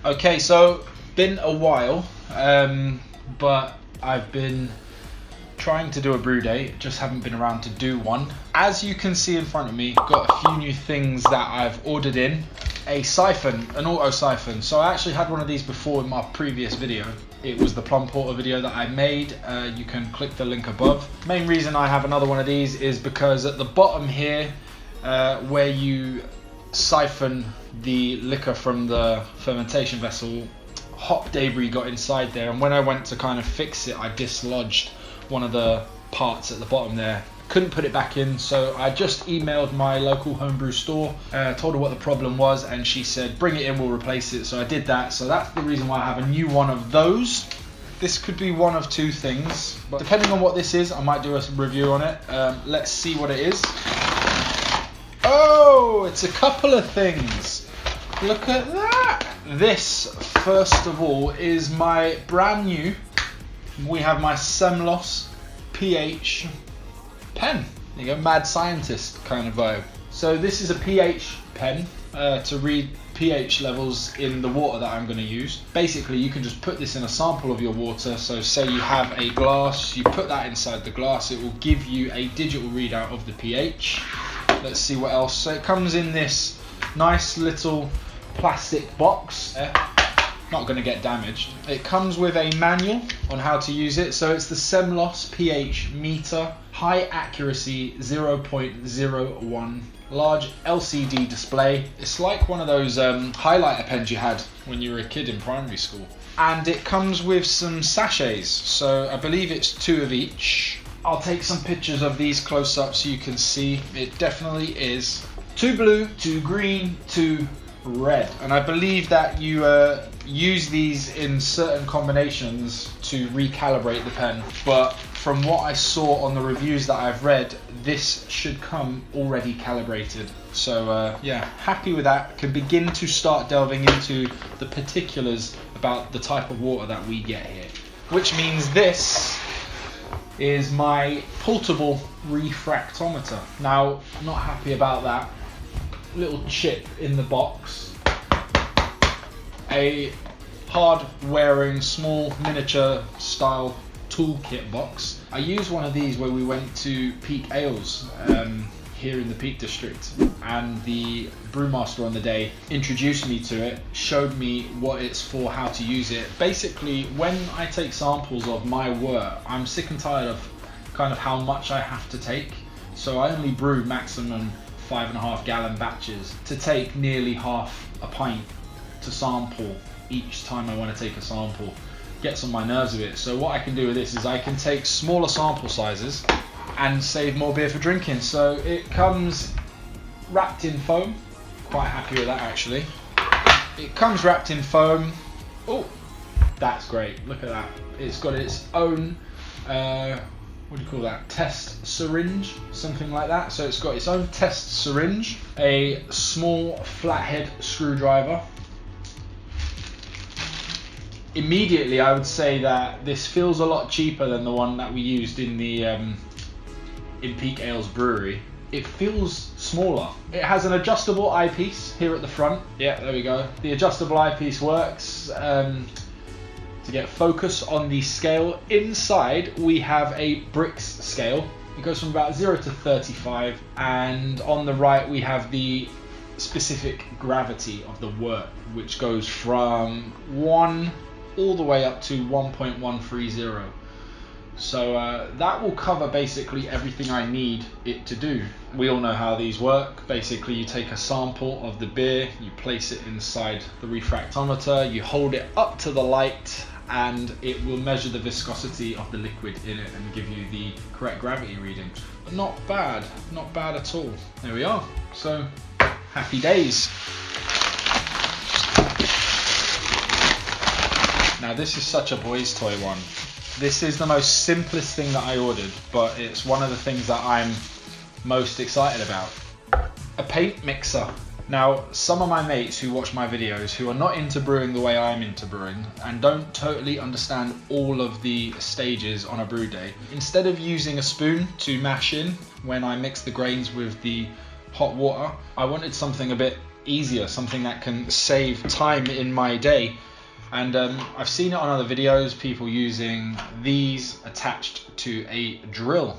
Okay, so been a while, but I've been trying to do a brew day, just haven't been around to do one. As you can see in front of me, got a few new things that I've ordered in. A siphon, an auto siphon. So I actually had one of these before in my previous video. It was the plum porter video that I made. You can click the link above. Main reason I have another one of these is because at the bottom here, where you siphon the liquor from the fermentation vessel, hop debris got inside there, and when I went to kind of fix it, I dislodged one of the parts at the bottom there. Couldn't put it back in, so I just emailed my local homebrew store, told her what the problem was, and she said bring it in, we'll replace it. So I did that. So that's the reason why I have a new one of those. This could be one of two things, but depending on what this is, I might do a review on it. Let's see what it is. Oh, it's a couple of things. Look at that. This, first of all, is my brand new, we have my Semlos pH pen. There you go, mad scientist kind of vibe. So this is a pH pen to read pH levels in the water that I'm going to use. Basically, you can just put this in a sample of your water. So say you have a glass, you put that inside the glass, it will give you a digital readout of the pH. Let's see what else. So it comes in this nice little plastic box. Not going to get damaged. It comes with a manual on how to use it. So it's the Semlos pH meter, high accuracy 0.01, large LCD display. It's like one of those highlighter pens you had when you were a kid in primary school. And it comes with some sachets. So I believe it's 2 of each. I'll take some pictures of these close up so you can see. It definitely is 2 blue, 2 green, 2 red, and I believe that you use these in certain combinations to recalibrate the pen, but from what I saw on the reviews that I've read, this should come already calibrated. So yeah, happy with that. Can begin to start delving into the particulars about the type of water that we get here, which means this is my portable refractometer. Now, not happy about that. Little chip in the box, a hard wearing small miniature style toolkit box. I used one of these where we went to Peak Ales here in the Peak District, and the brewmaster on the day introduced me to it, showed me what it's for, how to use it. Basically, when I take samples of my work, I'm sick and tired of kind of how much I have to take, so I only brew maximum 5.5 gallon batches to take nearly half a pint to sample each time I want to take a sample. Gets on my nerves a bit. So what I can do with this is I can take smaller sample sizes and save more beer for drinking. So it comes wrapped in foam. Quite happy with that actually. It comes wrapped in foam. Oh, that's great. Look at that. It's got its own what do you call that? Test syringe, something like that. So it's got its own test syringe, a small flathead screwdriver. Immediately, I would say that this feels a lot cheaper than the one that we used in the in Peak Ales Brewery. It feels smaller. It has an adjustable eyepiece here at the front. Yeah, there we go. The adjustable eyepiece works to get focus on the scale. Inside we have a Brix scale. It goes from about 0 to 35, and on the right we have the specific gravity of the wort, which goes from 1 all the way up to 1.130. So that will cover basically everything I need it to do. We all know how these work. Basically, you take a sample of the beer, you place it inside the refractometer, you hold it up to the light, and it will measure the viscosity of the liquid in it and give you the correct gravity reading. But not bad at all. There we are. So happy days. Now this is such a boys toy one. This is the most simplest thing that I ordered, but it's one of the things that I'm most excited about. A paint mixer. Now, some of my mates who watch my videos who are not into brewing the way I'm into brewing and don't totally understand all of the stages on a brew day, instead of using a spoon to mash in when I mix the grains with the hot water, I wanted something a bit easier, something that can save time in my day. And I've seen it on other videos, people using these attached to a drill.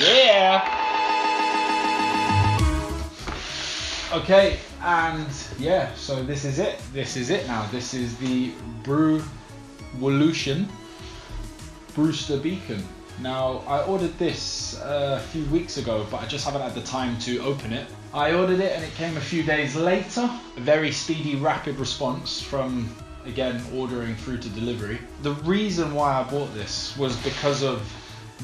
Yeah! Okay, and yeah, so this is it. This is it now. This is the BREWING Brewster beacon. Now, I ordered this a few weeks ago, but I just haven't had the time to open it. I ordered it and it came a few days later. A very speedy, rapid response from, again, ordering through to delivery. The reason why I bought this was because of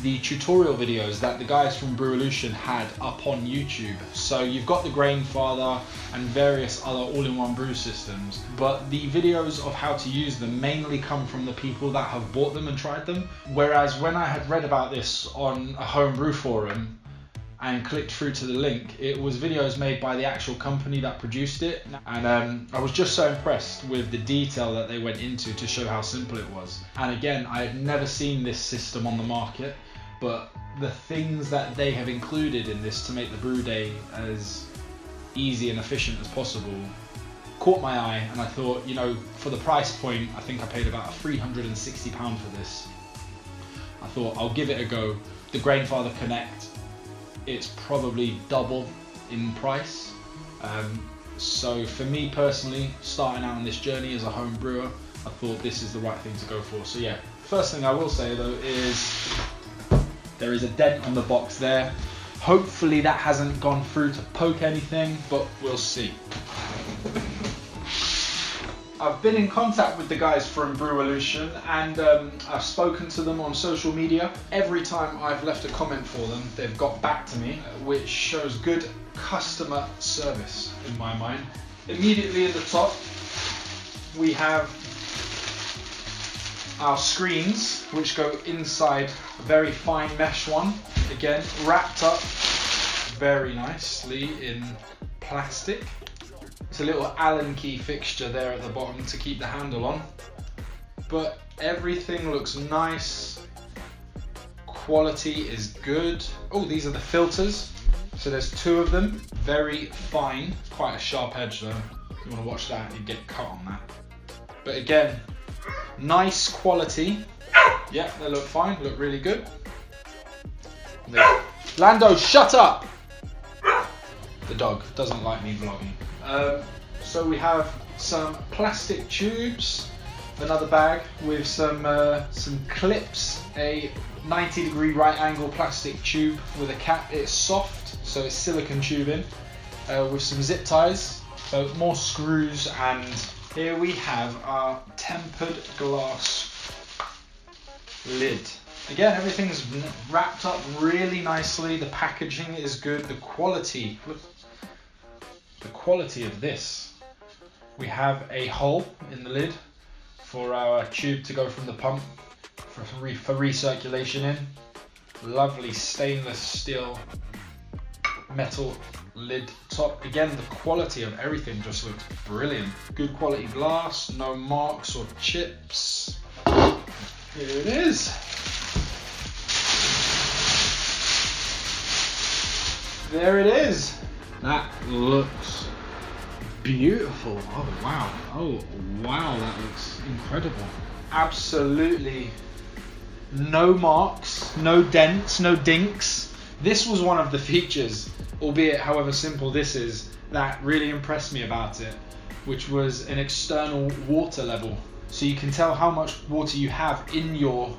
the tutorial videos that the guys from BREWING had up on YouTube. So you've got the Grainfather and various other all-in-one brew systems, but the videos of how to use them mainly come from the people that have bought them and tried them. Whereas when I had read about this on a homebrew forum and clicked through to the link, it was videos made by the actual company that produced it, and I was just so impressed with the detail that they went into to show how simple it was. And again, I had never seen this system on the market, but the things that they have included in this to make the brew day as easy and efficient as possible caught my eye, and I thought, you know, for the price point, I think I paid about £360 for this. I thought I'll give it a go. The Grainfather Connect, it's probably double in price. So for me personally, starting out on this journey as a home brewer, I thought this is the right thing to go for. So yeah, first thing I will say though is there is a dent on the box there. Hopefully that hasn't gone through to poke anything, but we'll see. I've been in contact with the guys from BREWING, and I've spoken to them on social media. Every time I've left a comment for them, they've got back to me, which shows good customer service in my mind. Immediately at the top, we have our screens, which go inside a very fine mesh one. Again, wrapped up very nicely in plastic. It's a little Allen key fixture there at the bottom to keep the handle on. But everything looks nice. Quality is good. Oh, these are the filters. So there's two of them, very fine. Quite a sharp edge though. If you want to watch that, you get cut on that. But again, nice quality. Yeah, they look fine, look really good. Lando, shut up! The dog doesn't like me vlogging. So we have some plastic tubes, another bag with some clips, a 90-degree right angle plastic tube with a cap. It's soft, so it's silicone tubing, with some zip ties, so more screws, and here we have our tempered glass lid. Again, everything's wrapped up really nicely. The packaging is good. The quality, look, the quality of this. We have a hole in the lid for our tube to go from the pump for recirculation in. Lovely stainless steel metal lid top. Again, the quality of everything just looks brilliant. Good quality glass, no marks or chips. Here it is. There it is. That looks beautiful. Oh wow. Oh wow, that looks incredible. Absolutely no marks, no dents, no dinks. This was one of the features, albeit however simple this is, that really impressed me about it, which was an external water level. So you can tell how much water you have in your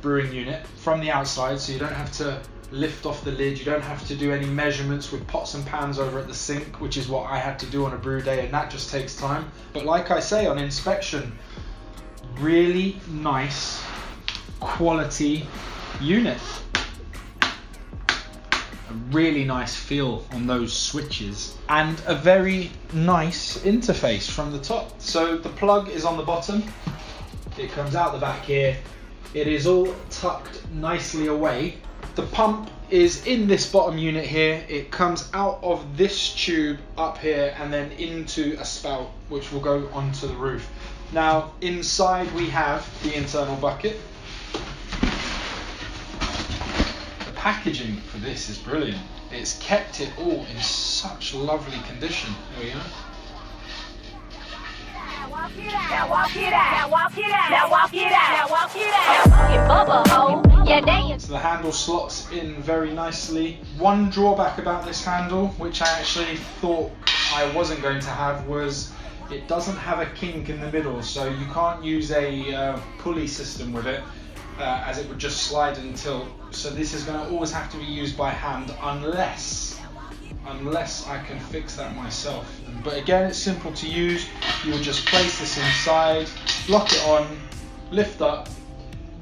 brewing unit from the outside, so you don't have to lift off the lid, you don't have to do any measurements with pots and pans over at the sink, which is what I had to do on a brew day, and that just takes time. But like I say, on inspection, really nice quality unit. A really nice feel on those switches, and a very nice interface from the top. So the plug is on the bottom, it comes out the back here, it is all tucked nicely away. The pump is in this bottom unit here. It comes out of this tube up here and then into a spout which will go onto the roof. Now inside we have the internal bucket, the packaging for this is brilliant. It's kept it all in such lovely condition. There we go. Now walk it out. Now walk it out. Now walk it out. Now walk it out. Now walk it out. Yeah, they. So the handle slots in very nicely. One drawback about this handle, which I actually thought I wasn't going to have, was it doesn't have a kink in the middle, so you can't use a pulley system with it, as it would just slide and tilt. So this is going to always have to be used by hand unless I can fix that myself. But again, it's simple to use. You would just place this inside, lock it on, lift up,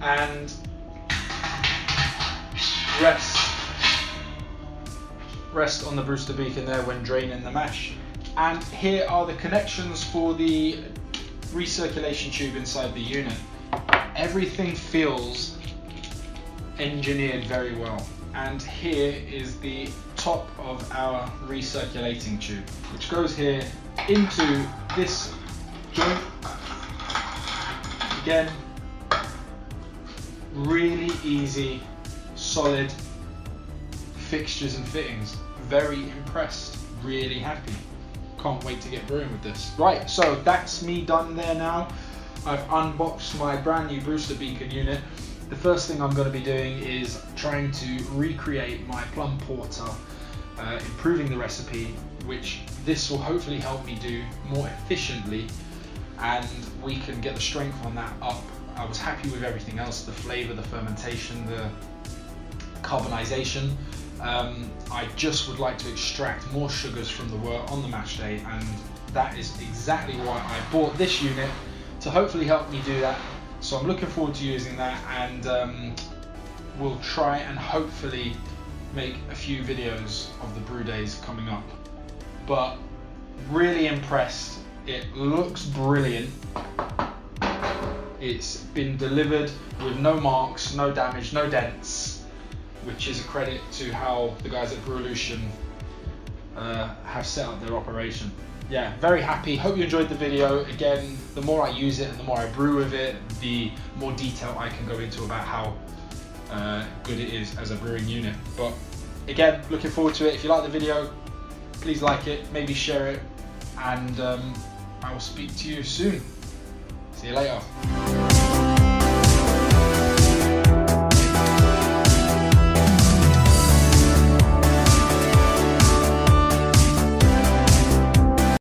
and rest on the Brewster beacon there when draining the mash. And here are the connections for the recirculation tube inside the unit. Everything feels engineered very well. And here is the top of our recirculating tube, which goes here into this joint. Again, really easy, solid fixtures and fittings. Very impressed, really happy. Can't wait to get brewing with this. Right, so that's me done there now. I've unboxed my brand new Brewster beacon unit. The first thing I'm going to be doing is trying to recreate my plum porter, improving the recipe, which this will hopefully help me do more efficiently, and we can get the strength on that up. I was happy with everything else, the flavour, the fermentation, the carbonization. I just would like to extract more sugars from the wort on the mash day, and that is exactly why I bought this unit, to hopefully help me do that. So I'm looking forward to using that, and we'll try and hopefully make a few videos of the brew days coming up. But really impressed. It looks brilliant. It's been delivered with no marks, no damage, no dents, which is a credit to how the guys at Brewolution have set up their operation. Yeah, very happy. Hope you enjoyed the video. Again, the more I use it and the more I brew with it, the more detail I can go into about how good it is as a brewing unit. But again, looking forward to it. If you like the video, please like it, maybe share it, and I will speak to you soon. See you later.